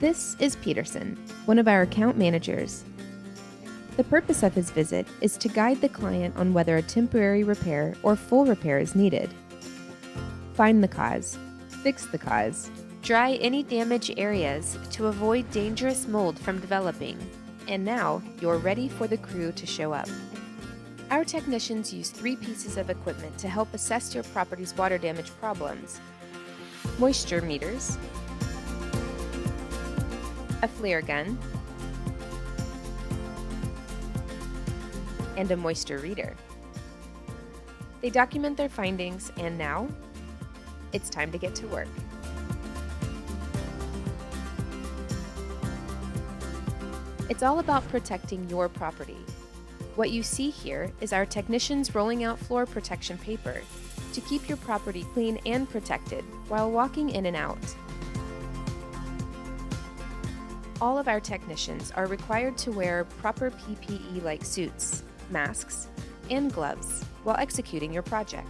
This is Peterson, one of our account managers. The purpose of his visit is to guide the client on whether a temporary repair or full repair is needed. Find the cause, fix the cause, Dry any damaged areas to avoid dangerous mold from developing. and now you're ready for the crew to show up. Our technicians use 3 pieces of equipment to help assess your property's water damage problems: moisture meters, a flare gun, and a moisture reader. They document their findings, and now it's time to get to work. It's all about protecting your property. What you see here is our technicians rolling out floor protection paper to keep your property clean and protected while walking in and out. All of our technicians are required to wear proper PPE like suits, masks, and gloves while executing your project.